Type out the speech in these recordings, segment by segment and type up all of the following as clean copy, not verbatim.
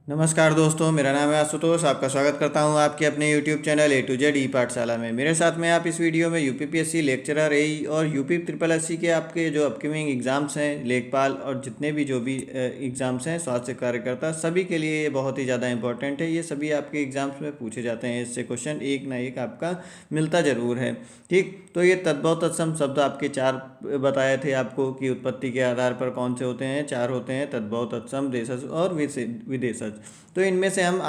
नमस्कार दोस्तों, मेरा नाम है आशुतोष। आपका स्वागत करता हूं आपके अपने YouTube channel A to Z ई पाठशाला में। मेरे साथ में आप इस वीडियो में यूपीपीएससी लेक्चरर एई और यूपी ट्रिपल एससी के आपके जो अपकमिंग एग्ज़ाम्स हैं, लेखपाल और जितने भी जो भी एग्ज़ाम्स हैं स्वास्थ्य कार्यकर्ता, सभी के लिए ये बहुत ही ज़्यादा इंपॉर्टेंट है। ये सभी आपके एग्ज़ाम्स में पूछे जाते हैं, इससे क्वेश्चन एक ना एक आपका मिलता ज़रूर है। ठीक, तो ये तद्भव तत्सम शब्द आपके चार बताए थे आपको कि उत्पत्ति के आधार पर कौन से होते हैं। चार होते हैं, तद्भव, तत्सम, देशज और विदेशज। तो इनमें से हम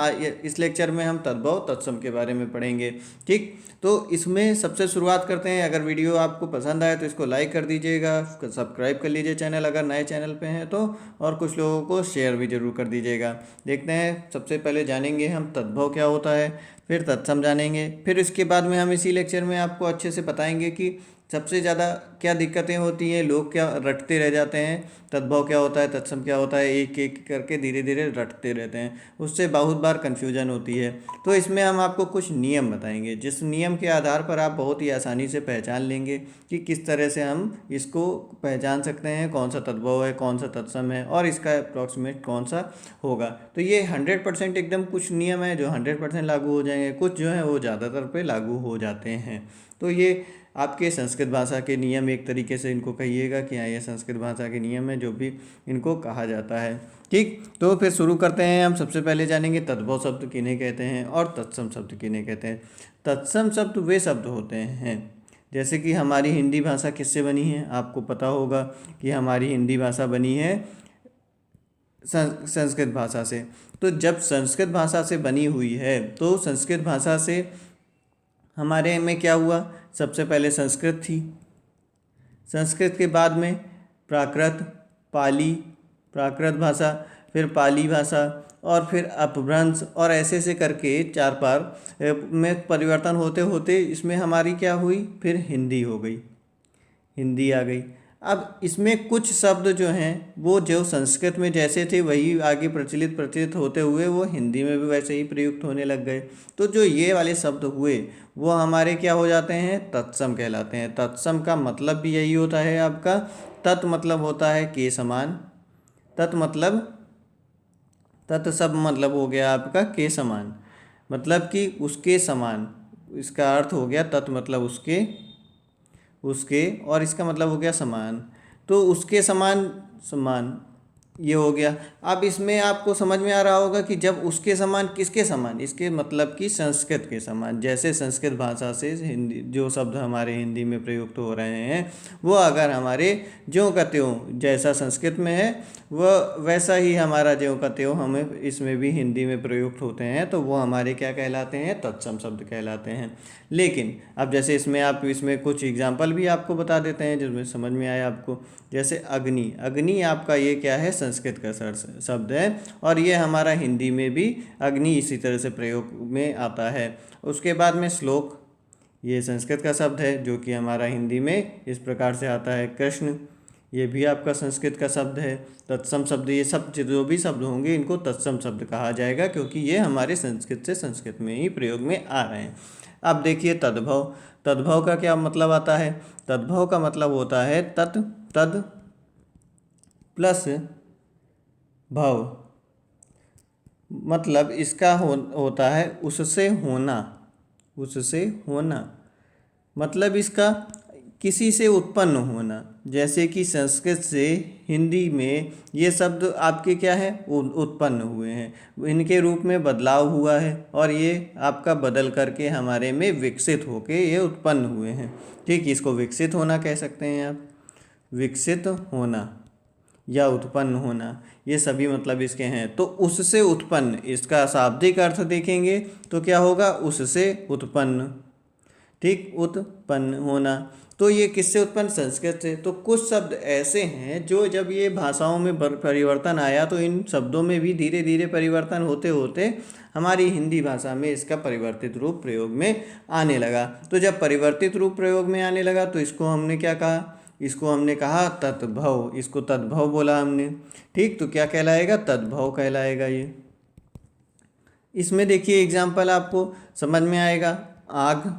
इस लेक्चर में हम तद्भव तत्सम के बारे में पढ़ेंगे। ठीक, तो इसमें सबसे शुरुआत करते हैं। अगर वीडियो आपको पसंद आए तो इसको लाइक कर दीजिएगा, सब्सक्राइब कर लीजिए चैनल अगर नए चैनल पे हैं तो, और कुछ लोगों को शेयर भी जरूर कर दीजिएगा। देखते हैं, सबसे पहले जानेंगे हम तद्भव क्या होता है, फिर तत्सम जानेंगे, फिर इसके बाद में हम इसी लेक्चर में आपको अच्छे से बताएंगे कि सबसे ज़्यादा क्या दिक्कतें होती हैं, लोग क्या रटते रह जाते हैं, तद्भव क्या होता है, तत्सम क्या होता है, एक एक करके धीरे धीरे रटते रहते हैं, उससे बहुत बार कन्फ्यूजन होती है। तो इसमें हम आपको कुछ नियम बताएंगे, जिस नियम के आधार पर आप बहुत ही आसानी से पहचान लेंगे कि किस तरह से हम इसको पहचान सकते हैं, कौन सा तद्भव है, कौन सा तत्सम है और इसका अप्रॉक्सीमेट कौन सा होगा। तो ये 100% एकदम कुछ नियम है जो 100% लागू हो जाएंगे, कुछ जो है वो ज़्यादातर पे लागू हो जाते हैं। तो ये आपके संस्कृत भाषा के नियम, एक तरीके से इनको कहिएगा कि हाँ ये संस्कृत भाषा के नियम है जो भी इनको कहा जाता है। ठीक, तो फिर शुरू करते हैं। हम सबसे पहले जानेंगे तद्भव शब्द किन्हें कहते हैं और तत्सम शब्द किन्हें कहते हैं। तत्सम शब्द वे शब्द होते हैं, जैसे कि हमारी हिंदी भाषा किससे बनी है, आपको पता होगा कि हमारी हिंदी भाषा बनी है संस्कृत भाषा से। तो जब संस्कृत भाषा से बनी हुई है तो संस्कृत भाषा से हमारे में क्या हुआ, सबसे पहले संस्कृत थी, संस्कृत के बाद में प्राकृत, पाली, प्राकृत भाषा, फिर पाली भाषा और फिर अपभ्रंश, और ऐसे ऐसे करके चार बार में परिवर्तन होते होते इसमें हमारी क्या हुई, फिर हिंदी हो गई, हिंदी आ गई। अब इसमें कुछ शब्द जो हैं वो जो संस्कृत में जैसे थे वही आगे प्रचलित प्रचलित होते हुए वो हिंदी में भी वैसे ही प्रयुक्त होने लग गए। तो जो ये वाले शब्द हुए वो हमारे क्या हो जाते हैं, तत्सम कहलाते हैं। तत्सम का मतलब भी यही होता है आपका, तत् मतलब होता है के समान, तत् मतलब तत्सम मतलब हो गया आपका के समान, मतलब कि उसके समान, इसका अर्थ हो गया तत् मतलब उसके, उसके, और इसका मतलब हो गया समान। तो उसके समान, समान ये हो गया। अब इसमें आपको समझ में आ रहा होगा कि जब उसके समान, किसके समान, इसके मतलब कि संस्कृत के समान। जैसे संस्कृत भाषा से हिंदी जो शब्द हमारे हिंदी में प्रयुक्त हो रहे हैं वो अगर हमारे ज्यों का त्यों जैसा संस्कृत में है वह वैसा ही हमारा ज्यों का त्यों हमें इसमें भी हिंदी में प्रयुक्त होते हैं, तो वो हमारे क्या कहलाते हैं, तत्सम शब्द कहलाते हैं। लेकिन अब जैसे इसमें आप इसमें कुछ एग्जाम्पल भी आपको बता देते हैं जिसमें समझ में आए आपको। जैसे अग्नि, अग्नि आपका ये क्या है, संस्कृत का शब्द है और ये हमारा हिंदी में भी अग्नि इसी तरह से प्रयोग में आता है। उसके बाद में श्लोक, ये संस्कृत का शब्द है जो कि हमारा हिंदी में इस प्रकार से आता है। कृष्ण, ये भी आपका संस्कृत का शब्द है। तत्सम शब्द, ये सब जो भी शब्द होंगे इनको तत्सम शब्द कहा जाएगा क्योंकि ये हमारे संस्कृत से संस्कृत में ही प्रयोग में आ रहे हैं। अब देखिए तद्भव, तद्भव का क्या मतलब आता है, तद्भव का मतलब होता है तत्, तद प्लस भव, मतलब इसका होता है उससे होना, उससे होना, मतलब इसका किसी से उत्पन्न होना। जैसे कि संस्कृत से हिंदी में ये शब्द आपके क्या है, उत्पन्न हुए हैं, इनके रूप में बदलाव हुआ है और ये आपका बदल करके हमारे में विकसित होके ये उत्पन्न हुए हैं। ठीक, इसको विकसित होना कह सकते हैं आप, विकसित होना या उत्पन्न होना, ये सभी मतलब इसके हैं। तो उससे उत्पन्न, इसका शाब्दिक अर्थ देखेंगे तो क्या होगा, उससे उत्पन्न। ठीक, उत्पन्न होना, तो ये किससे उत्पन्न, संस्कृत से। तो कुछ शब्द ऐसे हैं जो जब ये भाषाओं में परिवर्तन आया तो इन शब्दों में भी धीरे धीरे परिवर्तन होते होते हमारी हिंदी भाषा में इसका परिवर्तित रूप प्रयोग में आने लगा। तो जब परिवर्तित रूप प्रयोग में आने लगा तो इसको हमने क्या कहा, इसको हमने कहा तद्भव, इसको तद्भव बोला हमने। ठीक, तो क्या कहलाएगा, तद्भव कहलाएगा ये। इसमें देखिए एग्जाम्पल आपको समझ में आएगा। आग,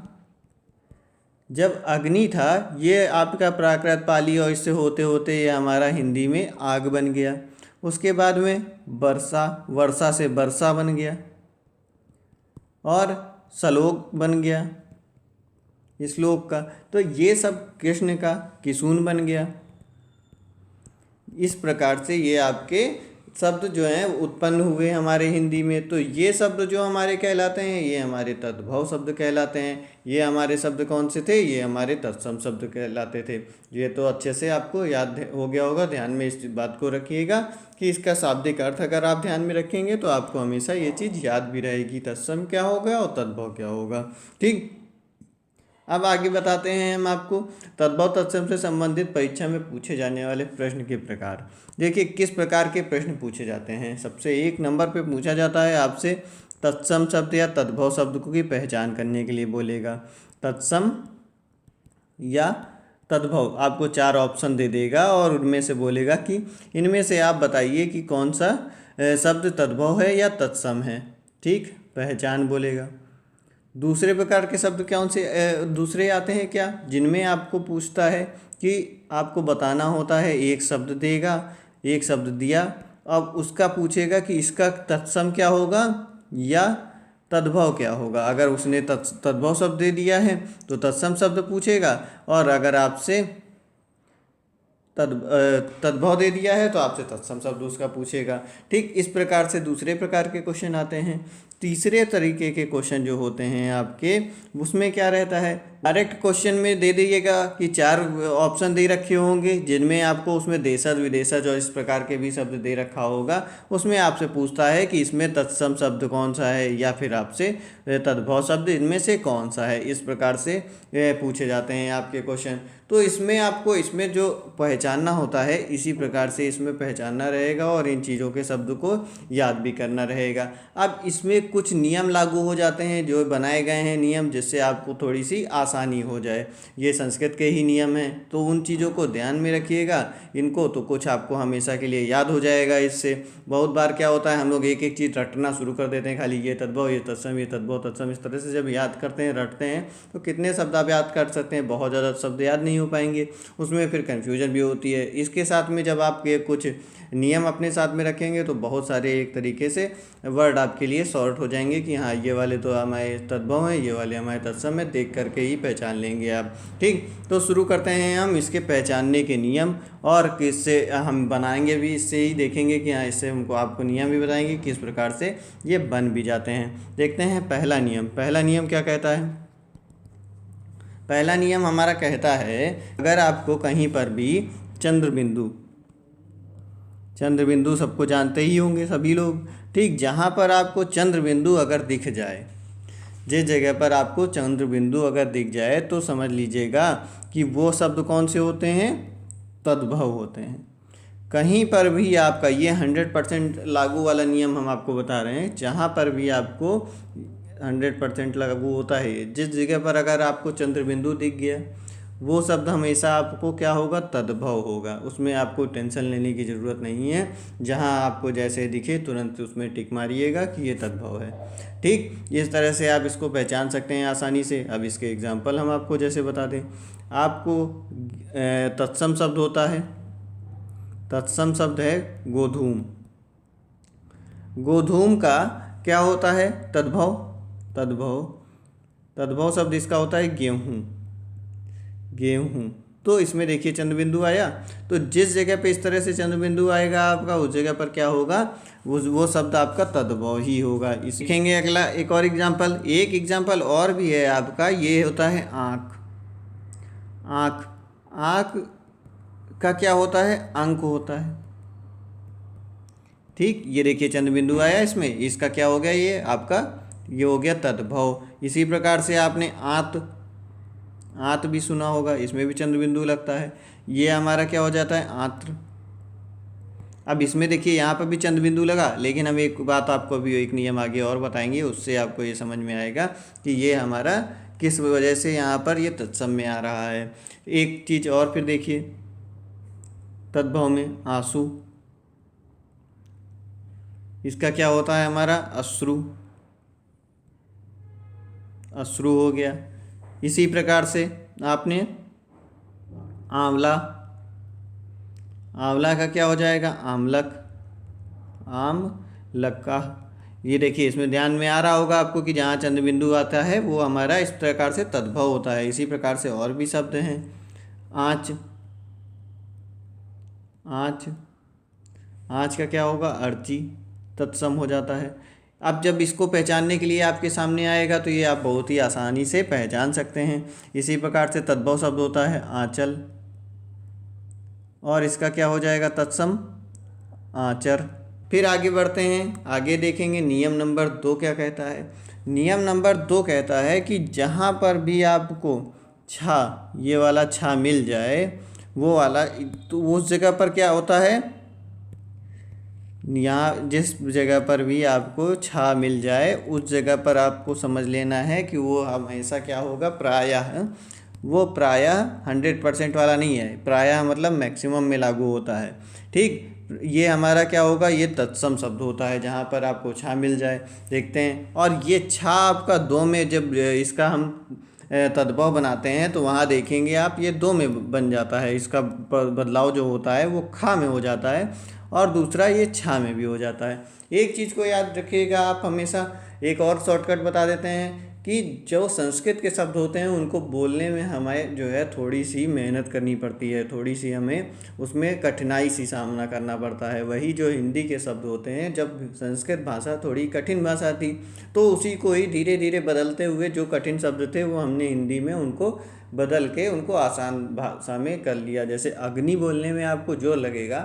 जब अग्नि था ये आपका प्राकृत, पाली और इससे होते होते ये हमारा हिंदी में आग बन गया। उसके बाद में वर्षा, वर्षा से वर्षा बन गया, और श्लोक बन गया श्लोक का। तो ये सब कृष्ण का किशुन बन गया। इस प्रकार से ये आपके शब्द जो हैं उत्पन्न हुए हमारे हिंदी में। तो ये शब्द जो हमारे कहलाते हैं ये हमारे तद्भव शब्द कहलाते हैं। ये हमारे शब्द कौन से थे? ये हमारे तत्सम शब्द कहलाते थे। ये तो अच्छे से आपको याद हो गया होगा। ध्यान में इस बात को रखिएगा कि इसका शाब्दिक अर्थ अगर आप ध्यान में रखेंगे तो आपको हमेशा ये चीज़ याद भी रहेगी, तत्सम क्या होगा और तद्भव क्या होगा। ठीक, अब आगे बताते हैं हम आपको तद्भव तत्सम से संबंधित परीक्षा में पूछे जाने वाले प्रश्न के प्रकार। देखिए किस प्रकार के प्रश्न पूछे जाते हैं। सबसे 1 नंबर पे पूछा जाता है आपसे तत्सम शब्द या तद्भव शब्द की पहचान करने के लिए बोलेगा। तत्सम या तद्भव आपको 4 ऑप्शन दे देगा और उनमें से बोलेगा कि इनमें से आप बताइए कि कौन सा शब्द तद्भव है या तत्सम है। ठीक, पहचान बोलेगा। दूसरे प्रकार के शब्द कौन से दूसरे आते हैं क्या, जिनमें आपको पूछता है कि आपको बताना होता है। एक शब्द देगा, एक शब्द दिया, अब उसका पूछेगा कि इसका तत्सम क्या होगा या तद्भव क्या होगा। अगर उसने तद्भव शब्द दे दिया है तो तत्सम शब्द पूछेगा, और अगर आपसे तद्भव दे दिया है तो आपसे तत्सम शब्द उसका पूछेगा। ठीक, इस प्रकार से दूसरे प्रकार के क्वेश्चन आते हैं। तीसरे तरीके के क्वेश्चन जो होते हैं आपके, उसमें क्या रहता है, डायरेक्ट क्वेश्चन में दे दीजिएगा कि 4 ऑप्शन दे रखे होंगे, जिनमें आपको उसमें देशज विदेशज और इस प्रकार के भी शब्द दे रखा होगा। उसमें आपसे पूछता है कि इसमें तत्सम शब्द कौन सा है या फिर आपसे तद्भव शब्द इनमें से कौन सा है। इस प्रकार से पूछे जाते हैं आपके क्वेश्चन। तो इसमें आपको इसमें जो पहचानना होता है इसी प्रकार से इसमें पहचानना रहेगा और इन चीज़ों के शब्द को याद भी करना रहेगा। अब इसमें कुछ नियम लागू हो जाते हैं जो बनाए गए हैं नियम, जिससे आपको थोड़ी सी आसानी हो जाए। ये संस्कृत के ही नियम हैं, तो उन चीज़ों को ध्यान में रखिएगा इनको, तो कुछ आपको हमेशा के लिए याद हो जाएगा इससे। बहुत बार क्या होता है, हम लोग एक एक चीज़ रटना शुरू कर देते हैं, खाली ये तद्भव ये तत्सम ये तद्भव तत्सम, इस तरह से जब याद करते हैं रटते हैं तो कितने शब्द आप याद कर सकते हैं, बहुत ज़्यादा शब्द याद नहीं हो पाएंगे, उसमें फिर कन्फ्यूजन भी होती है। इसके साथ में जब आप ये कुछ नियम अपने साथ में रखेंगे तो बहुत सारे एक तरीके से वर्ड आपके लिए शॉर्ट हो जाएंगे कि हाँ ये वाले तो हमारे तद्भव हैं, ये वाले हमारे तत्सम है, देख करके ही पहचान लेंगे आप। ठीक, तो शुरू करते हैं हम इसके पहचानने के नियम, और किससे हम बनाएंगे भी, इससे ही देखेंगे कि हाँ इससे हमको आपको नियम भी बताएंगे किस प्रकार से ये बन भी जाते हैं। देखते हैं पहला नियम। पहला नियम क्या कहता है? पहला नियम हमारा कहता है अगर आपको कहीं पर भी चंद्रबिंदु, चंद्रबिंदु सबको जानते ही होंगे सभी लोग। ठीक, जहाँ पर आपको चंद्रबिंदु अगर दिख जाए, जिस जगह पर आपको चंद्रबिंदु अगर दिख जाए तो समझ लीजिएगा कि वो शब्द कौन से होते हैं, तद्भव होते हैं। कहीं पर भी आपका ये 100% लागू वाला नियम हम आपको बता रहे हैं, जहाँ पर भी आपको 100% लागू होता है, जिस जगह पर अगर आपको चंद्रबिंदु दिख गया वो शब्द हमेशा आपको क्या होगा, तद्भव होगा। उसमें आपको टेंशन लेने की ज़रूरत नहीं है, जहां आपको जैसे दिखे तुरंत उसमें टिक मारिएगा कि ये तद्भव है। ठीक, इस तरह से आप इसको पहचान सकते हैं आसानी से। अब इसके एग्जांपल हम आपको जैसे बता दें, आपको तत्सम शब्द होता है, तत्सम शब्द है गोधूम। गोधूम का क्या होता है, तद्भव। तद्भव तद्भव शब्द इसका होता है गेहूँ। गेहूँ, तो इसमें देखिए चंद्रबिंदु आया, तो जिस जगह पे इस तरह से चंद्रबिंदु आएगा आपका, उस जगह पर क्या होगा, वो शब्द आपका तद्भव ही होगा। इस लिखेंगे अगला एक और एग्जाम्पल। एक एग्जाम्पल और भी है आपका, ये होता है आँख। आँख, आँख का क्या होता है, अंक होता है। ठीक, ये देखिए चंद्रबिंदु आया इसमें, इसका क्या हो गया, ये आपका ये हो गया तद्भव। इसी प्रकार से आपने आंत, आंत भी सुना होगा, इसमें भी चंद्रबिंदु लगता है, ये हमारा क्या हो जाता है, आंत्र। अब इसमें देखिए यहाँ पर भी चंद्रबिंदु लगा, लेकिन हम एक बात आपको अभी एक नियम आगे और बताएंगे, उससे आपको ये समझ में आएगा कि ये हमारा किस वजह से यहाँ पर ये तत्सम में आ रहा है। एक चीज़ और फिर देखिए, तद्भव में आंसू, इसका क्या होता है हमारा, अश्रु। अश्रु हो गया। इसी प्रकार से आपने आंवला, आंवला का क्या हो जाएगा, आमलक। आम लक्का। ये देखिए, इसमें ध्यान में आ रहा होगा आपको कि जहाँ चंद्र बिंदु आता है वो हमारा इस प्रकार से तद्भव होता है। इसी प्रकार से और भी शब्द हैं। आँच, आँच, आँच का क्या होगा? अर्ची, तत्सम हो जाता है। अब जब इसको पहचानने के लिए आपके सामने आएगा तो ये आप बहुत ही आसानी से पहचान सकते हैं। इसी प्रकार से तद्भव शब्द होता है आंचल, और इसका क्या हो जाएगा? तत्सम आचर। फिर आगे बढ़ते हैं, आगे देखेंगे नियम नंबर 2 क्या कहता है। नियम नंबर 2 कहता है कि जहाँ पर भी आपको छा, ये वाला छा मिल जाए, वो वाला, तो उस जगह पर क्या होता है? यहाँ जिस जगह पर भी आपको छा मिल जाए उस जगह पर आपको समझ लेना है कि वो हमेशा क्या होगा? प्रायः। वो प्रायः 100% वाला नहीं है, प्रायः मतलब मैक्सिमम में लागू होता है। ठीक, ये हमारा क्या होगा? ये तत्सम शब्द होता है जहाँ पर आपको छा मिल जाए। देखते हैं, और ये छा आपका दो में, जब इसका हम तद्भव बनाते हैं तो वहाँ देखेंगे आप, ये दो में बन जाता है। इसका बदलाव जो होता है वो खा में हो जाता है, और दूसरा ये छा में भी हो जाता है। एक चीज़ को याद रखिएगा आप हमेशा। एक और शॉर्टकट बता देते हैं कि जो संस्कृत के शब्द होते हैं उनको बोलने में हमें जो है थोड़ी सी मेहनत करनी पड़ती है, थोड़ी सी हमें उसमें कठिनाई सी सामना करना पड़ता है। वही जो हिंदी के शब्द होते हैं, जब संस्कृत भाषा थोड़ी कठिन भाषा थी तो उसी को ही धीरे धीरे बदलते हुए जो कठिन शब्द थे वो हमने हिंदी में उनको बदल के उनको आसान भाषा में कर लिया। जैसे अग्नि बोलने में आपको जोर लगेगा,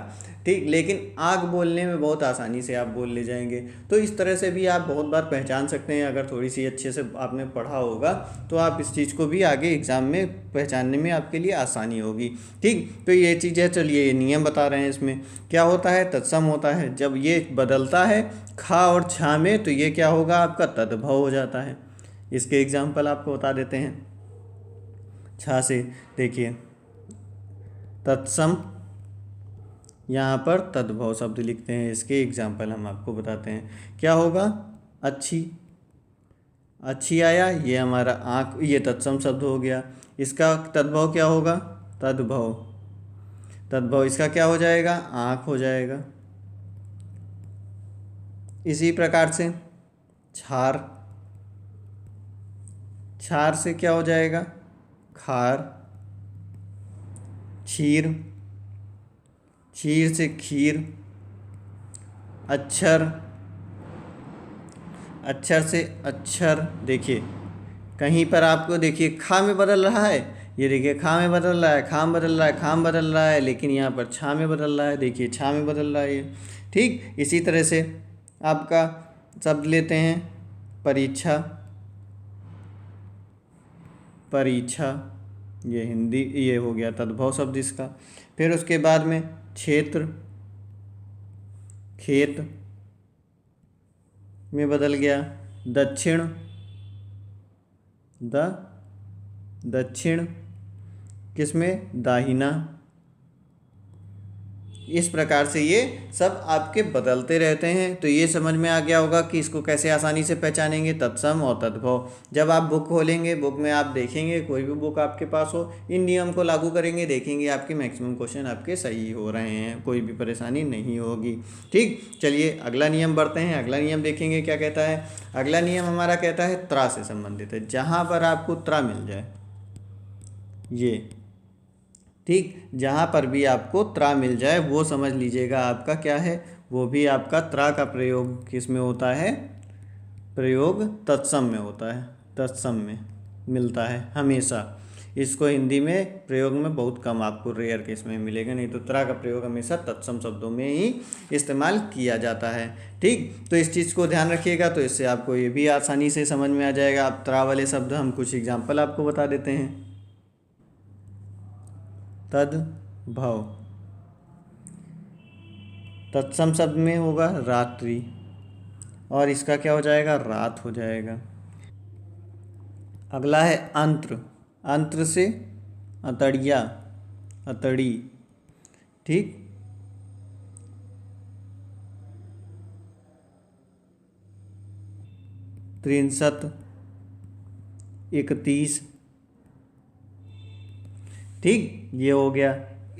ठीक, लेकिन आग बोलने में बहुत आसानी से आप बोल ले जाएंगे। तो इस तरह से भी आप बहुत बार पहचान सकते हैं। अगर थोड़ी सी अच्छे से आपने पढ़ा होगा तो आप इस चीज़ को भी आगे एग्ज़ाम में पहचानने में आपके लिए आसानी होगी। ठीक, तो ये चीज़ है। चलिए, ये नियम बता रहे हैं। इसमें क्या होता है? तत्सम होता है। जब ये बदलता है खा और छा में तो ये क्या होगा? आपका तद्भव हो जाता है। इसके एग्जाम्पल आपको बता देते हैं। छा से देखिए, तत्सम, यहाँ पर तद्भव शब्द लिखते हैं। इसके एग्जाम्पल हम आपको बताते हैं। क्या होगा? अच्छी, अच्छी आया, ये हमारा आँख, ये तत्सम शब्द हो गया। इसका तद्भव क्या होगा? तद्भव, तद्भव इसका क्या हो जाएगा? आँख हो जाएगा। इसी प्रकार से छार, छार से क्या हो जाएगा? खार। क्षीर, क्षीर से खीर। अक्षर, अक्षर से अक्षर। देखिए, कहीं पर आपको देखिए खा में बदल रहा है, ये देखिए खा में बदल रहा है, खाम बदल रहा है, खाम बदल रहा है, लेकिन यहाँ पर छा में बदल रहा है। देखिए, छा में बदल रहा है ये। ठीक, इसी तरह से आपका शब्द लेते हैं परीक्षा, परीक्षा, ये हिंदी, ये हो गया तद्भव शब्द इसका। फिर उसके बाद में क्षेत्र, खेत में बदल गया। दक्षिण, द दक्षिण, किसमें? दाहिना। इस प्रकार से ये सब आपके बदलते रहते हैं। तो ये समझ में आ गया होगा कि इसको कैसे आसानी से पहचानेंगे, तत्सम और तद्भव। जब आप बुक खोलेंगे, बुक में आप देखेंगे, कोई भी बुक आपके पास हो, इन नियम को लागू करेंगे, देखेंगे आपके मैक्सिमम क्वेश्चन आपके सही हो रहे हैं, कोई भी परेशानी नहीं होगी। ठीक, चलिए अगला नियम बढ़ते हैं। अगला नियम देखेंगे क्या कहता है। अगला नियम हमारा कहता है त्रा से संबंधित है। जहाँ पर आपको त्रा मिल जाए, ये ठीक, जहाँ पर भी आपको त्रा मिल जाए वो समझ लीजिएगा आपका क्या है, वो भी आपका त्रा का प्रयोग किस में होता है? प्रयोग तत्सम में होता है। तत्सम में मिलता है हमेशा। इसको हिंदी में प्रयोग में बहुत कम आपको रेयर केस में मिलेगा, नहीं तो त्रा का प्रयोग हमेशा तत्सम शब्दों में ही इस्तेमाल किया जाता है। ठीक, तो इस चीज़ को ध्यान रखिएगा, तो इससे आपको ये भी आसानी से समझ में आ जाएगा। आप त्रा वाले शब्द हम कुछ एग्जाम्पल आपको बता देते हैं। तद्भव, तत्सम शब्द में होगा रात्रि, और इसका क्या हो जाएगा? रात हो जाएगा। अगला है अंत्र, अंत्र से अतड़िया, अतड़ी। ठीक, त्रिंसत, 31। ठीक, ये हो गया।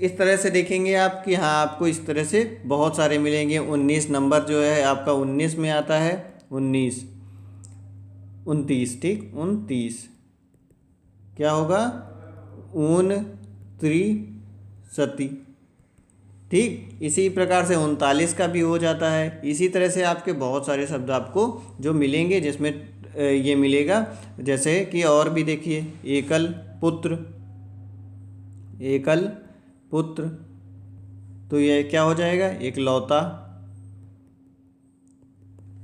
इस तरह से देखेंगे आप कि हाँ आपको इस तरह से बहुत सारे मिलेंगे। 19 नंबर जो है आपका 19 में आता है, 19, 29, ठीक, 29 क्या होगा, ऊन त्रिशति, ठीक। इसी प्रकार से 39 का भी हो जाता है। इसी तरह से आपके बहुत सारे शब्द आपको जो मिलेंगे जिसमें ये मिलेगा। जैसे कि और भी देखिए, एकल पुत्र, एकल पुत्र, तो ये क्या हो जाएगा, एकलौता।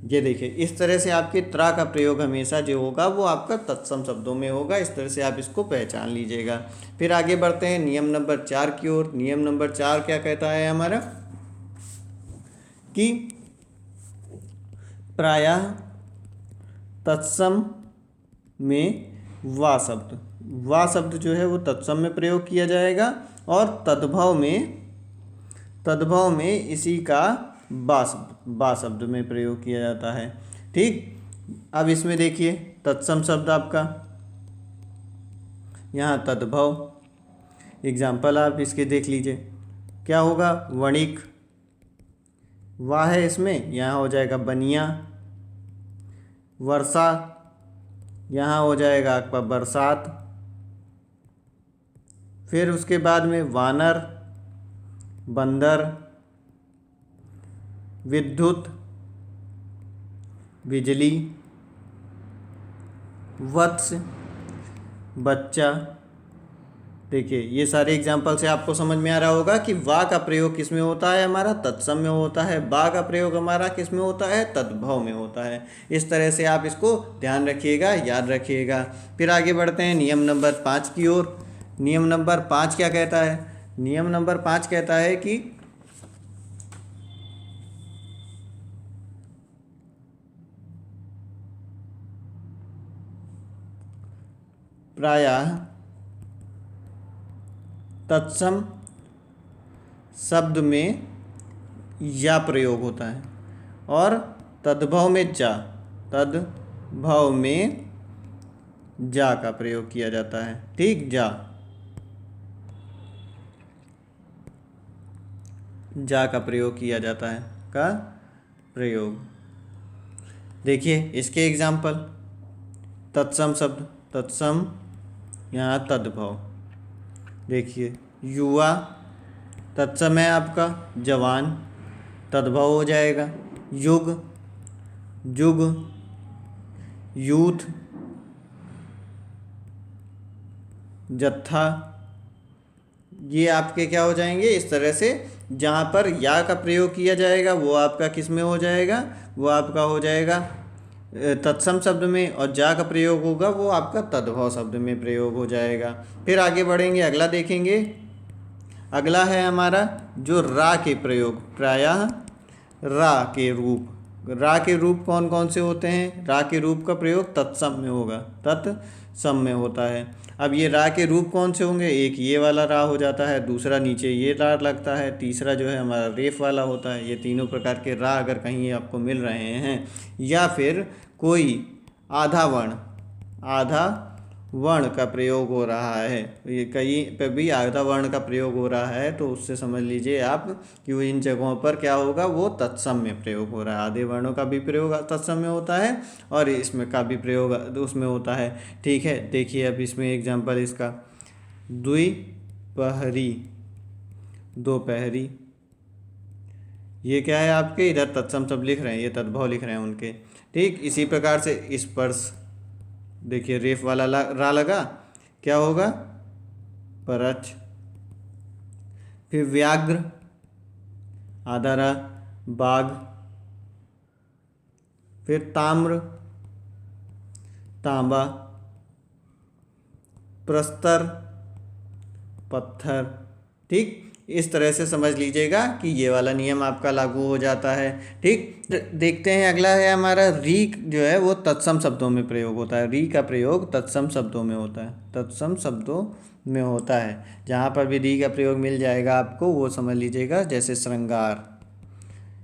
ये देखिए इस तरह से आपके त्रा का प्रयोग हमेशा जो होगा वो आपका तत्सम शब्दों में होगा। इस तरह से आप इसको पहचान लीजिएगा। फिर आगे बढ़ते हैं नियम नंबर 4 की ओर। नियम नंबर 4 क्या कहता है हमारा, कि प्रायः तत्सम में वा शब्द, वा शब्द जो है वो तत्सम में प्रयोग किया जाएगा, और तद्भव में इसी का बा शब्द में प्रयोग किया जाता है, ठीक। अब इसमें देखिए तत्सम शब्द आपका यहाँ तद्भव, एग्जाम्पल आप इसके देख लीजिए, क्या होगा, वणिक, वाह है इसमें, यहाँ हो जाएगा बनिया। वर्षा, यहाँ हो जाएगा आपका बरसात। फिर उसके बाद में वानर, बंदर। विद्युत, बिजली। वत्स, बच्चा। देखिए ये सारे एग्जाम्पल से आपको समझ में आ रहा होगा कि वा का प्रयोग किस में होता है, हमारा तत्सम में होता है। बा का प्रयोग हमारा किस में होता है, तद्भव में होता है। इस तरह से आप इसको ध्यान रखिएगा, याद रखिएगा। फिर आगे बढ़ते हैं नियम नंबर 5 की ओर। नियम नंबर 5 क्या कहता है, नियम नंबर 5 कहता है कि प्रायः तत्सम शब्द में या प्रयोग होता है, और तद्भव में जा, तद्भव में जा का प्रयोग किया जाता है, ठीक। जा का प्रयोग किया जाता है, का प्रयोग। देखिए इसके एग्जाम्पल, तत्सम शब्द, तत्सम, यहाँ तद्भव। देखिए युवा, तत्सम है आपका जवान, तद्भव हो जाएगा। युग, जुग, यूथ, जत्था। ये आपके क्या हो जाएंगे, इस तरह से जहाँ पर या का प्रयोग किया जाएगा वो आपका किस में हो जाएगा, वो आपका हो जाएगा तत्सम शब्द में, और जा का प्रयोग होगा वो आपका तद्भव शब्द में प्रयोग हो जाएगा। फिर आगे बढ़ेंगे, अगला देखेंगे। अगला है हमारा जो रा के प्रयोग, प्रायः रा के रूप। रा के रूप कौन कौन से होते हैं, रा के रूप का प्रयोग तत्सम में होगा, तत्सम में होता है। अब ये रा के रूप कौन से होंगे, एक ये वाला रा हो जाता है, दूसरा नीचे ये रा लगता है, तीसरा जो है हमारा रेफ वाला होता है। ये तीनों प्रकार के रा अगर कहीं आपको मिल रहे हैं, या फिर कोई आधा वर्ण का प्रयोग हो रहा है, ये कहीं पे भी आधा वर्ण का प्रयोग हो रहा है, तो उससे समझ लीजिए आप कि वो इन जगहों पर क्या होगा, वो तत्सम में प्रयोग हो रहा है। आधे वर्णों का भी प्रयोग तत्सम में होता है, और इसमें का भी प्रयोग उसमें होता है, ठीक है। देखिए अब इसमें एग्जाम्पल इसका, द्विपहरी, दोपहरी। ये क्या है आपके, इधर तत्सम सब लिख रहे हैं, ये तद्भव लिख रहे हैं उनके, ठीक। इसी प्रकार से स्पर्श, देखिए रेफ वाला रा लगा, क्या होगा, परच। फिर व्याघ्र, आधा रा, बाघ। फिर ताम्र, तांबा। प्रस्तर, पत्थर, ठीक। इस तरह से समझ लीजिएगा कि ये वाला नियम आपका लागू हो जाता है, ठीक। देखते हैं अगला है हमारा री, जो है वो तत्सम शब्दों में प्रयोग होता है। री का प्रयोग तत्सम शब्दों में होता है, तत्सम शब्दों में होता है। जहाँ पर भी री का प्रयोग मिल जाएगा आपको वो समझ लीजिएगा। जैसे श्रृंगार,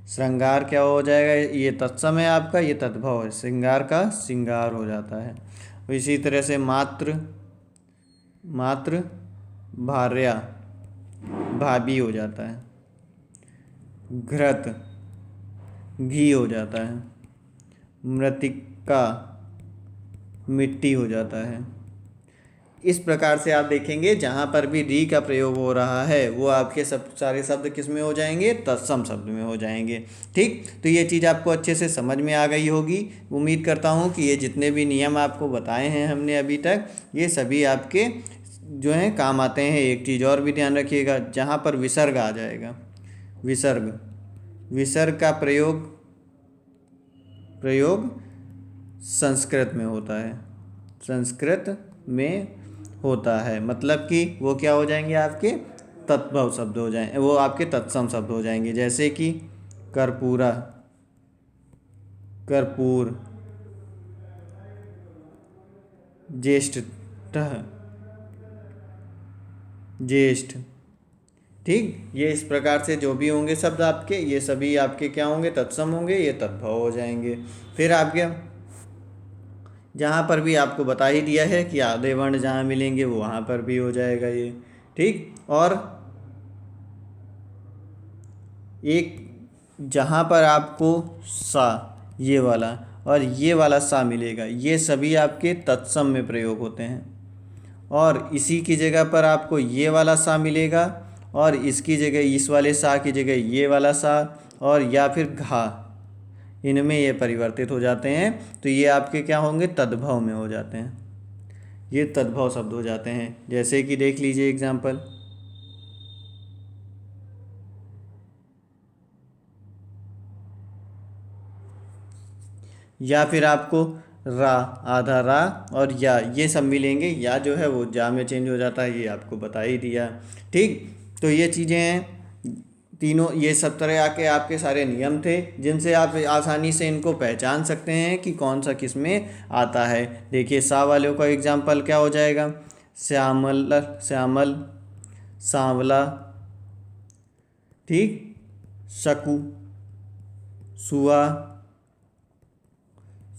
श्रृंगार क्या हो जाएगा, ये तत्सम है आपका, ये तद्भव है, श्रृंगार का श्रृंगार हो जाता है। इसी तरह से मात्र, भार्या, भाभी हो जाता है। घृत घी हो जाता है। मृत्तिका मिट्टी हो जाता है। इस प्रकार से आप देखेंगे जहाँ पर भी री का प्रयोग हो रहा है वो आपके सब सारे शब्द किस में हो जाएंगे, तत्सम शब्द में हो जाएंगे। ठीक, तो ये चीज़ आपको अच्छे से समझ में आ गई होगी। उम्मीद करता हूँ कि ये जितने भी नियम आपको बताए हैं हमने अभी तक, ये सभी आपके जो हैं काम आते हैं। एक चीज़ और भी ध्यान रखिएगा, जहाँ पर विसर्ग आ जाएगा, विसर्ग, विसर्ग का प्रयोग प्रयोग संस्कृत में होता है, संस्कृत में होता है। मतलब कि वो क्या हो जाएंगे, आपके तत्भव शब्द हो जाएं, वो आपके तत्सम शब्द हो जाएंगे। जैसे कि कर्पूरा, कर्पूर, ज्येष्ठ, ज्येष्ठ। ठीक, ये इस प्रकार से जो भी होंगे शब्द आपके, ये सभी आपके क्या होंगे, तत्सम होंगे, ये तद्भव हो जाएंगे। फिर आपके जहाँ पर भी आपको बता ही दिया है कि आधे वर्ण जहाँ मिलेंगे वो वहाँ पर भी हो जाएगा ये। ठीक, और एक जहाँ पर आपको सा, ये वाला और ये वाला सा मिलेगा, ये सभी आपके तत्सम में प्रयोग होते हैं। और इसी की जगह पर आपको ये वाला सा मिलेगा, और इसकी जगह, इस वाले सा की जगह ये वाला सा, और या फिर घा, इनमें ये परिवर्तित हो जाते हैं। तो ये आपके क्या होंगे, तद्भव में हो जाते हैं। ये तद्भव शब्द हो जाते हैं। जैसे कि देख लीजिए एग्जाम्पल, या फिर आपको रा, आधा रा और या, ये सब मिलेंगे। या जो है वो जा में चेंज हो जाता है, ये आपको बता ही दिया। ठीक, तो ये चीज़ें हैं तीनों, ये सब तरह आके आपके सारे नियम थे जिनसे आप आसानी से इनको पहचान सकते हैं कि कौन सा किस में आता है। देखिए सा वालों का एग्जाम्पल क्या हो जाएगा, श्यामल, श्यामल, सांवला, ठीक, शकु, सुआ,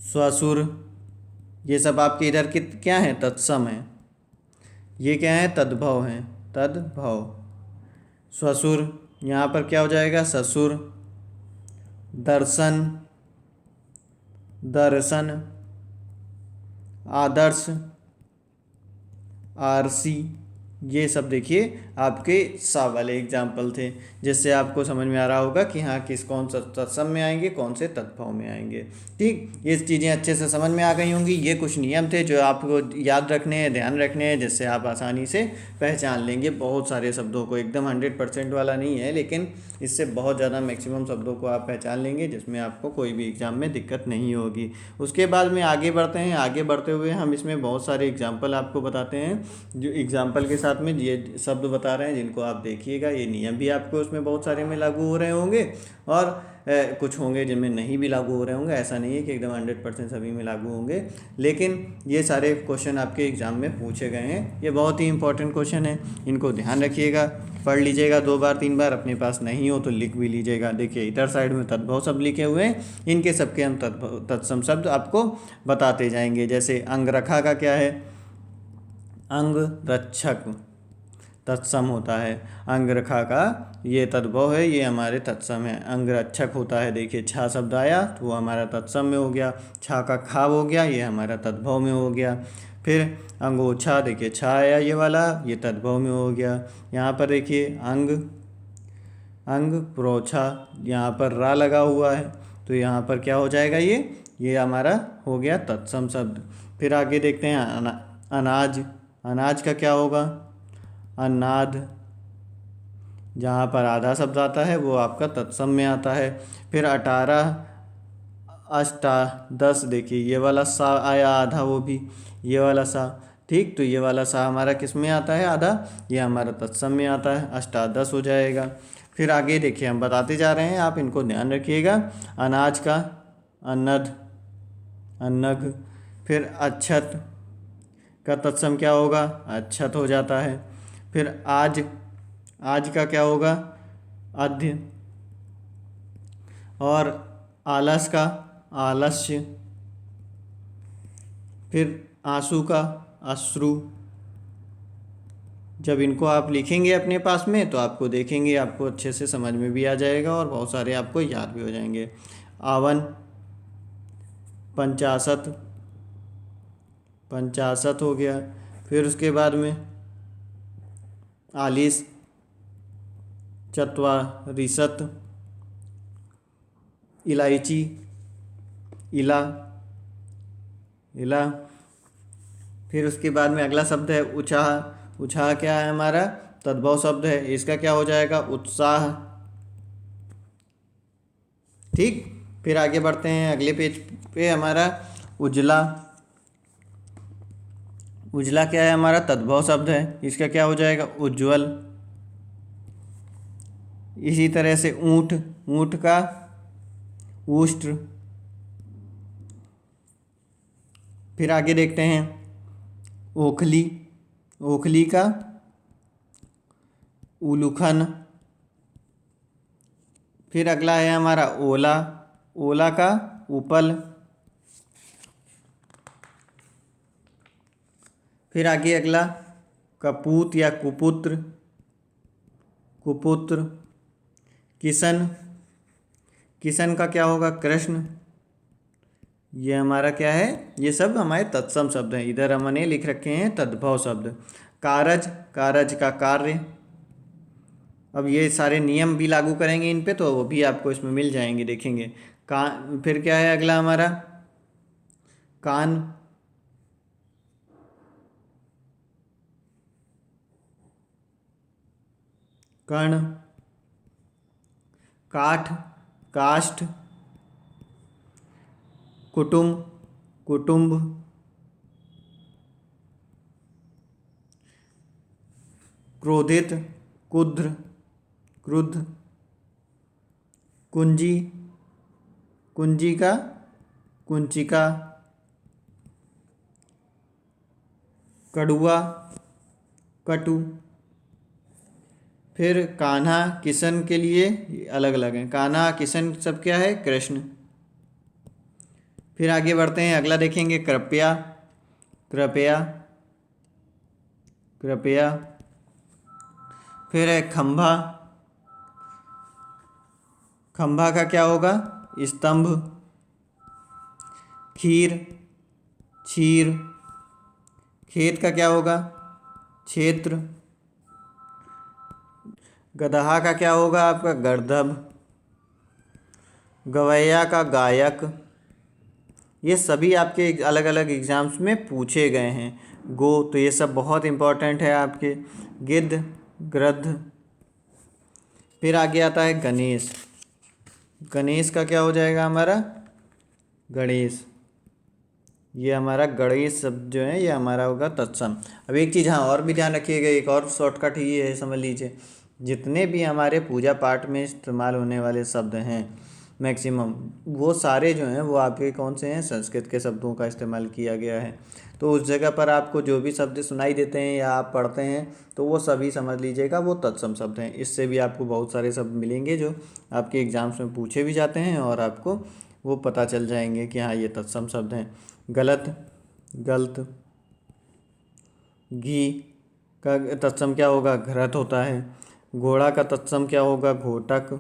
स्वसुर, ये सब आपके इधर के क्या हैं, तत्सम हैं। ये क्या है, तद्भव हैं, तद्भव। स्वसुर यहाँ पर क्या हो जाएगा, ससुर। दर्शन, दर्शन। आदर्श, आरसी। ये सब देखिए आपके सा वाले एग्जाम्पल थे, जिससे आपको समझ में आ रहा होगा कि हाँ किस कौन सा तत्सम में आएंगे, कौन से तत्भव में आएंगे। ठीक, ये चीज़ें अच्छे से समझ में आ गई होंगी। ये कुछ नियम थे जो आपको याद रखने हैं, ध्यान रखने हैं, जिससे आप आसानी से पहचान लेंगे बहुत सारे शब्दों को। एकदम 100% वाला नहीं है, लेकिन इससे बहुत ज़्यादा मैक्सिमम शब्दों को आप पहचान लेंगे, जिसमें आपको कोई भी एग्ज़ाम में दिक्कत नहीं होगी। उसके बाद में आगे बढ़ते हैं। आगे बढ़ते हुए हम इसमें बहुत सारे एग्जाम्पल आपको बताते हैं, जो एग्जाम्पल के साथ में ये शब्द बता रहे हैं जिनको आप देखिएगा। ये नियम भी आपको उसमें बहुत सारे में लागू हो रहे होंगे, और कुछ होंगे जिनमें नहीं भी लागू हो रहे होंगे। ऐसा नहीं है कि एकदम 100% सभी में लागू होंगे, लेकिन ये सारे क्वेश्चन आपके एग्ज़ाम में पूछे गए हैं। ये बहुत ही इंपॉर्टेंट क्वेश्चन है, इनको ध्यान रखिएगा, पढ़ लीजिएगा 2 बार 3 बार। अपने पास नहीं हो तो लिख भी लीजिएगा। देखिए इधर साइड में तद्भव शब्द लिखे हुए हैं, इनके सबके हम तत्सम शब्द आपको बताते जाएंगे। जैसे अंगरखा का क्या है, अंग रक्षक, तत्सम होता है। अंगरखा का ये तद्भव है, ये हमारे तत्सम है। अंगरक्षक होता है, देखिए छा शब्द आया तो वो हमारा तत्सम में हो गया। छा का खाव हो गया, ये हमारा तद्भव में हो गया। फिर अंगोछा, देखिए छा आया ये वाला, ये तद्भव में हो गया। यहाँ पर देखिए अंग, अंग प्रोछा, यहाँ पर रा लगा हुआ है, तो यहाँ पर क्या हो जाएगा, ये हमारा हो गया तत्सम शब्द। फिर आगे देखते हैं अनाज। अनाज का क्या होगा, अन्नाद, जहाँ पर आधा शब्द आता है वो आपका तत्सम में आता है। फिर 18, अष्टादश, देखिए ये वाला सा आया आधा, वो भी ये वाला सा। ठीक, तो ये वाला सा हमारा किस में आता है, आधा, ये हमारा तत्सम में आता है, अष्टादश हो जाएगा। फिर आगे देखिए हम बताते जा रहे हैं, आप इनको ध्यान रखिएगा। अनाज का अन्नद, अन्नग। फिर अच्छत का तत्सम क्या होगा, अच्छत हो जाता है। फिर आज, आज का क्या होगा, अध्य। और आलस का आलस्य। फिर आंसू का अश्रु। जब इनको आप लिखेंगे अपने पास में तो आपको देखेंगे, आपको अच्छे से समझ में भी आ जाएगा और बहुत सारे आपको याद भी हो जाएंगे। 51, 50, 50 हो गया। फिर उसके बाद में 40, 44, इलायची, इला, इला। फिर उसके बाद में अगला शब्द है उत्साह। उत्साह क्या है हमारा? तद्भव शब्द है, इसका क्या हो जाएगा? उत्साह। ठीक। फिर आगे बढ़ते हैं अगले पेज पे, हमारा उजला। उजला क्या है हमारा? तद्भव शब्द है, इसका क्या हो जाएगा? उज्ज्वल। इसी तरह से ऊंट, ऊंट का उष्ट्र। फिर आगे देखते हैं ओखली, ओखली का उलूखन। फिर अगला है हमारा ओला, ओला का उपल। फिर आगे अगला कपूत या कुपुत्र, कुपुत्र। किशन, किशन का क्या होगा? कृष्ण। ये हमारा क्या है? ये सब हमारे तत्सम शब्द हैं। इधर हमने लिख रखे हैं तद्भव शब्द। कारज, कारज का कार्य। अब ये सारे नियम भी लागू करेंगे इन पे तो वो भी आपको इसमें मिल जाएंगे, देखेंगे। फिर क्या है अगला हमारा? कान, कर्ण। काठ, काष्ठ। कुटुंब, कुटुंब। क्रोधित, कुद्र, क्रुद्ध। कुंजी, कुंजी का कुंचिका। कड़ुआ, कटु। फिर कान्हा, किशन के लिए अलग अलग हैं। कान्हा, किशन सब क्या है? कृष्ण। फिर आगे बढ़ते हैं, अगला देखेंगे कृपया, कृपया, कृपया। फिर है खंभा, खंभा का क्या होगा? स्तंभ। खीर, क्षीर। खेत का क्या होगा? क्षेत्र। गदहा का क्या होगा आपका? गर्दभ। गवैया का गायक। ये सभी आपके अलग अलग एग्जाम्स में पूछे गए हैं। गो, तो ये सब बहुत इंपॉर्टेंट है आपके। गिद्ध, गृध्ध। फिर आगे आता है गणेश, गणेश का क्या हो जाएगा हमारा? गणेश। ये हमारा गणेश शब्द जो है ये हमारा होगा तत्सम। अब एक चीज़ हाँ और भी ध्यान रखिएगा, एक और शॉर्टकट ही है, समझ लीजिए। जितने भी हमारे पूजा पाठ में इस्तेमाल होने वाले शब्द हैं मैक्सिमम, वो सारे जो हैं वो आपके कौन से हैं? संस्कृत के शब्दों का इस्तेमाल किया गया है। तो उस जगह पर आपको जो भी शब्द सुनाई देते हैं या आप पढ़ते हैं तो वो सभी समझ लीजिएगा वो तत्सम शब्द हैं। इससे भी आपको बहुत सारे शब्द मिलेंगे जो आपके एग्ज़ाम्स में पूछे भी जाते हैं और आपको वो पता चल जाएंगे कि हाँ ये तत्सम शब्द हैं। गलत, गलत। घी का तत्सम क्या होगा? घृत होता है। घोड़ा का तत्सम क्या होगा? घोटक,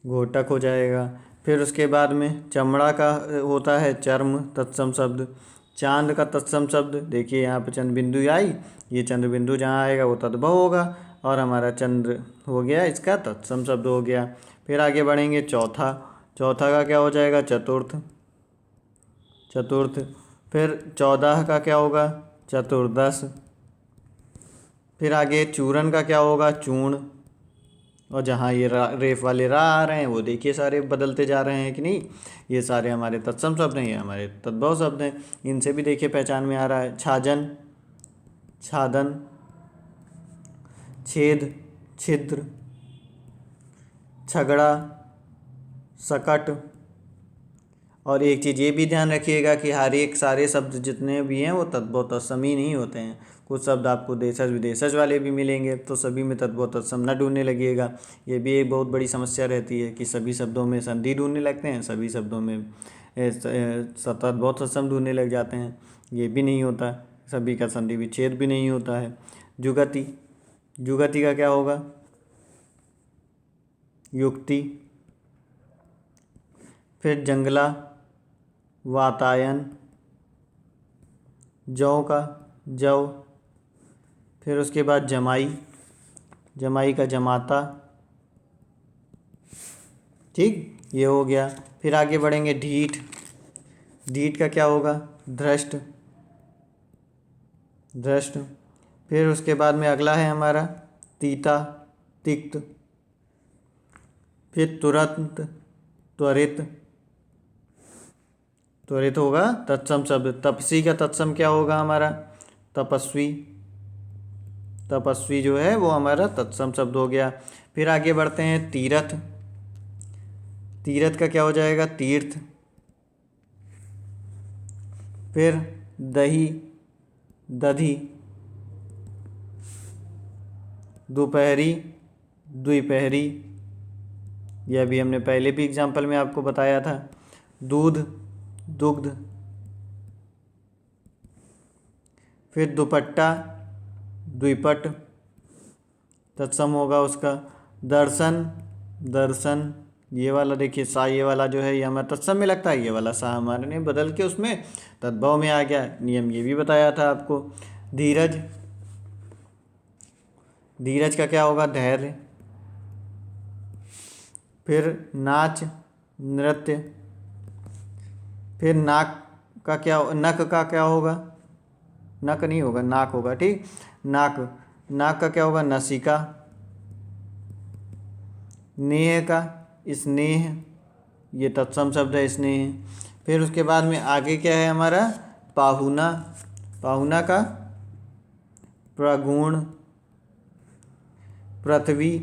घोटक हो जाएगा। फिर उसके बाद में चमड़ा का होता है चर्म तत्सम शब्द। चांद का तत्सम शब्द देखिए यहाँ पे चंद्र बिंदु आई, ये चंद्र बिंदु जहाँ आएगा वो तद्भव होगा और हमारा चंद्र हो गया इसका तत्सम शब्द हो गया। फिर आगे बढ़ेंगे चौथा, चौथा का क्या हो जाएगा? चतुर्थ, चतुर्थ। फिर 14 का क्या होगा? चतुर्दश। फिर आगे चूरन का क्या होगा? चूर्ण। और जहाँ ये रेफ वाले रा आ रहे हैं वो देखिए सारे बदलते जा रहे हैं कि नहीं, ये सारे हमारे तत्सम शब्द हैं, ये हमारे तद्भव शब्द हैं। इनसे भी देखिए पहचान में आ रहा है। छाजन, छादन। छेद, छिद्र। छगड़ा, सकट। और एक चीज़ ये भी ध्यान रखिएगा कि हर एक सारे शब्द जितने भी हैं वो तद्भव तत्सम ही नहीं होते हैं। कुछ शब्द आपको देशज विदेशज वाले भी मिलेंगे तो सभी में तद्भव तत्सम न ढूंढने लगिएगा। ये भी एक बहुत बड़ी समस्या रहती है कि सभी शब्दों में संधि ढूंढने लगते हैं, सभी शब्दों में तद्भव तत्सम ढूंढने लग जाते हैं, ये भी नहीं होता। सभी का संधि विच्छेद भी नहीं होता है। जुगति, जुगति का क्या होगा? युक्ति। फिर जंगला, वातायन। जौ का जव। फिर उसके बाद जमाई, जमाई का जमाता। ठीक, ये हो गया। फिर आगे बढ़ेंगे ढीठ, ढीठ का क्या होगा? धृष्ट, धृष्ट। फिर उसके बाद में अगला है हमारा तीता, तिक्त। फिर तुरंत, त्वरित, त्वरित होगा तत्सम शब्द। तपसी का तत्सम क्या होगा हमारा? तपस्वी, तपस्वी जो है वो हमारा तत्सम शब्द हो गया। फिर आगे बढ़ते हैं तीरथ, तीरथ का क्या हो जाएगा? तीर्थ। फिर दही, दधी। दोपहरी, द्विपहरी, यह भी हमने पहले भी एग्जाम्पल में आपको बताया था। दूध, दुग्ध। फिर दुपट्टा, द्विपट, तत्सम होगा उसका। दर्शन, दर्शन, ये वाला देखिए सा, ये वाला जो है ये हमारा तत्सम में लगता है, ये वाला सा हमारे ने बदल के उसमें तद्भव में आ गया। नियम ये भी बताया था आपको। धीरज, धीरज का क्या होगा? धैर्य। फिर नाच, नृत्य। फिर नाक का क्या, नक का क्या होगा? नक नहीं होगा, नाक होगा। ठीक, नाक, नाक का क्या होगा? नसिका। नेह का स्नेह, ये तत्सम शब्द है स्नेह। फिर उसके बाद में आगे क्या है हमारा? पाहुना, पाहुना का प्रगुण। पृथ्वी,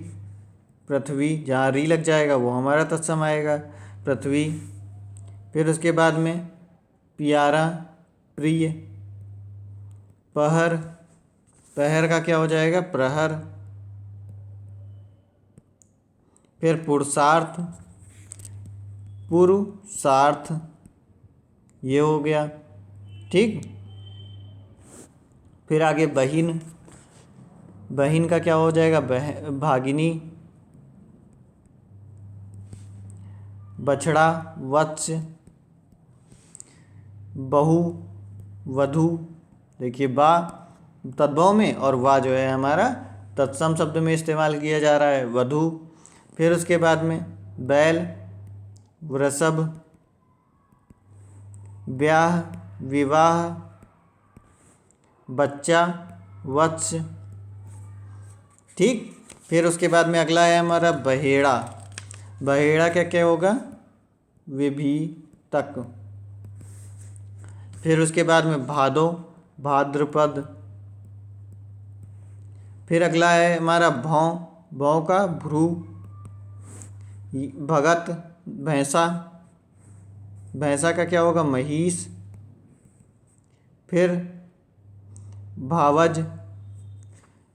पृथ्वी जहाँ री लग जाएगा वो हमारा तत्सम आएगा, पृथ्वी। फिर उसके बाद में प्यारा, प्रिय। पहर, पहर का क्या हो जाएगा? प्रहर। फिर पुरुषार्थ, पुरुषार्थ, ये हो गया। ठीक, फिर आगे बहिन, बहिन का क्या हो जाएगा? भागिनी। बछड़ा, वत्स। बहु, वधू। देखिए बा तद्भव में और वा जो है हमारा तत्सम शब्द में इस्तेमाल किया जा रहा है, वधू। फिर उसके बाद में बैल, वृषभ। ब्याह, विवाह। बच्चा, वत्स। ठीक, फिर उसके बाद में अगला है हमारा बहेड़ा, बहेड़ा क्या क्या होगा? विभीतक। फिर उसके बाद में भादो, भाद्रपद। फिर अगला है हमारा भौं, भौं का भ्रू। भगत, भैंसा, भैंसा का क्या होगा? महिष। फिर भावज,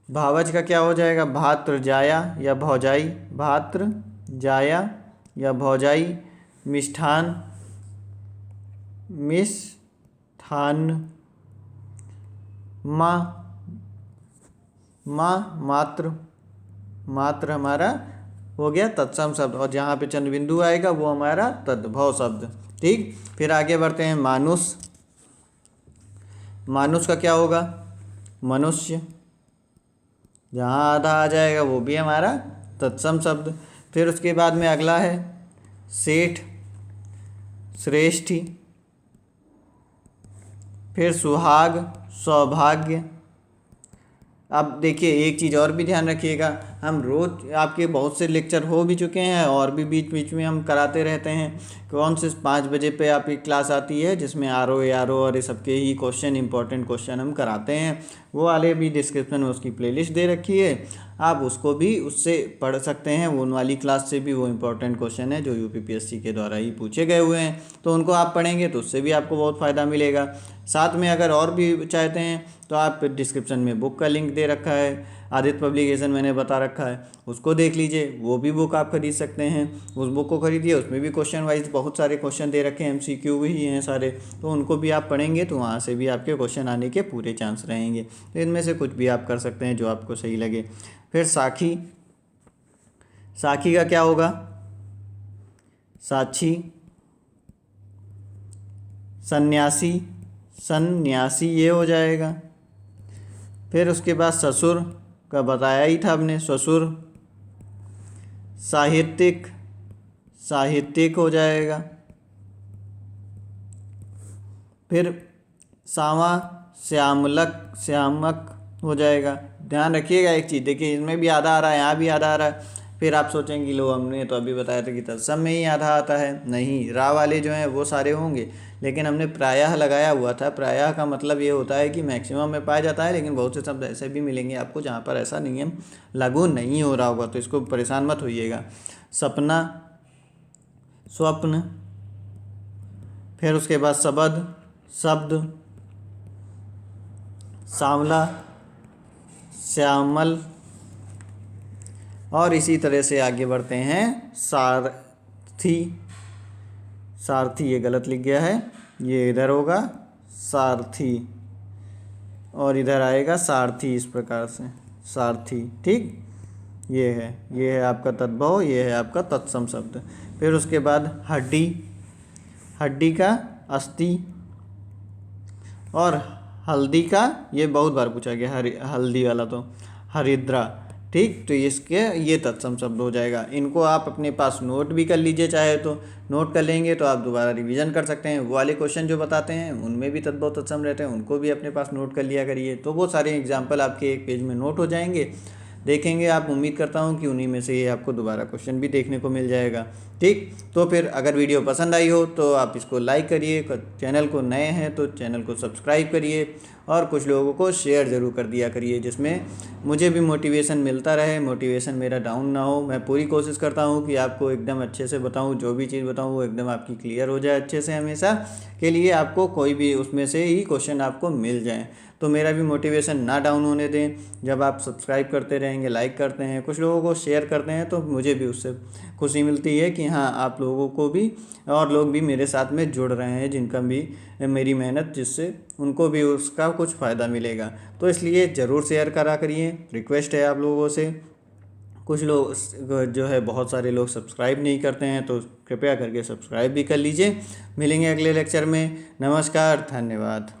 भावज का क्या हो जाएगा? भात्र जाया या भौजाई, भात्र जाया या भौजाई। मिष्ठान, मिष्ठान। माँ, माँ मात्र, मात्र हमारा हो गया तत्सम शब्द, और जहाँ पे चंद्र बिंदु आएगा वो हमारा तद्भव शब्द। ठीक, फिर आगे बढ़ते हैं मानुष, मानुष का क्या होगा? मनुष्य, जहाँ आधा आ जाएगा वो भी हमारा तत्सम शब्द। फिर उसके बाद में अगला है सेठ, श्रेष्ठी। फिर सुहाग, सौभाग्य। अब देखिए एक चीज़ और भी ध्यान रखिएगा, हम रोज़ आपके बहुत से लेक्चर हो भी चुके हैं और भी बीच बीच में हम कराते रहते हैं। कौन से 5 बजे पे आपकी क्लास आती है जिसमें आर ओ और ये सबके ही क्वेश्चन, इंपॉर्टेंट क्वेश्चन हम कराते हैं, वो वाले भी डिस्क्रिप्शन में उसकी प्लेलिस्ट दे रखी है, आप उसको भी उससे पढ़ सकते हैं। वो उन वाली क्लास से भी वो इंपॉर्टेंट क्वेश्चन है जो यूपीपीएससी के द्वारा ही पूछे गए हुए हैं, तो उनको आप पढ़ेंगे तो उससे भी आपको बहुत फ़ायदा मिलेगा। साथ में अगर और भी चाहते हैं तो आप डिस्क्रिप्शन में बुक का लिंक दे रखा है, आदित्य पब्लिकेशन मैंने बता रखा है, उसको देख लीजिए, वो भी बुक आप खरीद सकते हैं। उस बुक को खरीदिए, उसमें भी क्वेश्चन वाइज बहुत सारे क्वेश्चन दे रखे हैं, MCQ भी हैं सारे, तो उनको भी आप पढ़ेंगे तो वहाँ से भी आपके क्वेश्चन आने के पूरे चांस रहेंगे। तो इनमें से कुछ भी आप कर सकते हैं जो आपको सही लगे। फिर साखी, साखी का क्या होगा? साक्षी, सन्यासी, सन्यासी ये हो जाएगा। फिर उसके बाद ससुर का बताया ही था हमने, ससुर। साहित्यिक, साहित्यिक हो जाएगा। फिर सावा, श्यामलक, श्यामक हो जाएगा। ध्यान रखिएगा एक चीज़, देखिए इसमें भी आधा आ रहा है, यहाँ भी आधा आ रहा है। फिर आप सोचेंगे लो हमने तो अभी बताया था कि तत्सम में ही आधा आता है, नहीं, रा वाले जो हैं वो सारे होंगे, लेकिन हमने प्रायः लगाया हुआ था। प्रायः का मतलब ये होता है कि मैक्सिमम में पाया जाता है, लेकिन बहुत से शब्द ऐसे भी मिलेंगे आपको जहाँ पर ऐसा नियम लागू नहीं हो रहा होगा, तो इसको परेशान मत होइएगा। सपना, स्वप्न। फिर उसके बाद शब्द, शब्द। सांवला, श्यामल। और इसी तरह से आगे बढ़ते हैं। सारथी, सारथी ये गलत लिख गया है, ये इधर होगा सारथी, और इधर आएगा सारथी, इस प्रकार से सारथी। ठीक, ये है आपका तद्भव, ये है आपका तत्सम शब्द। फिर उसके बाद हड्डी, हड्डी का अस्थि। और हल्दी का ये बहुत बार पूछा गया, हल्दी वाला तो हरिद्रा। ठीक, तो इसके ये तत्सम शब्द हो जाएगा। इनको आप अपने पास नोट भी कर लीजिए, चाहे तो नोट कर लेंगे तो आप दोबारा रिवीजन कर सकते हैं। वो वाले क्वेश्चन जो बताते हैं उनमें भी तद्भव तत्सम रहते हैं, उनको भी अपने पास नोट कर लिया करिए, तो वो सारे एग्जाम्पल आपके एक पेज में नोट हो जाएंगे, देखेंगे आप। उम्मीद करता हूँ कि उन्हीं में से ये आपको दोबारा क्वेश्चन भी देखने को मिल जाएगा। ठीक, तो फिर अगर वीडियो पसंद आई हो तो आप इसको लाइक करिए, चैनल को नए हैं तो चैनल को सब्सक्राइब करिए, और कुछ लोगों को शेयर ज़रूर कर दिया करिए, जिसमें मुझे भी मोटिवेशन मिलता रहे, मोटिवेशन मेरा डाउन ना हो। मैं पूरी कोशिश करता हूँ कि आपको एकदम अच्छे से बताऊँ, जो भी चीज़ बताऊँ वो एकदम आपकी क्लियर हो जाए अच्छे से, हमेशा के लिए आपको कोई भी उसमें से ही क्वेश्चन आपको मिल जाए। तो मेरा भी मोटिवेशन ना डाउन होने दें। जब आप सब्सक्राइब करते रहेंगे, लाइक करते हैं, कुछ लोगों को शेयर करते हैं, तो मुझे भी उससे खुशी मिलती है कि हाँ, आप लोगों को भी और लोग भी मेरे साथ में जुड़ रहे हैं, जिनका भी मेरी मेहनत, जिससे उनको भी उसका कुछ फ़ायदा मिलेगा। तो इसलिए ज़रूर शेयर करा करिए, रिक्वेस्ट है आप लोगों से। कुछ लोग जो है, बहुत सारे लोग सब्सक्राइब नहीं करते हैं, तो कृपया करके सब्सक्राइब भी कर लीजिए। मिलेंगे अगले लेक्चर में। नमस्कार, धन्यवाद।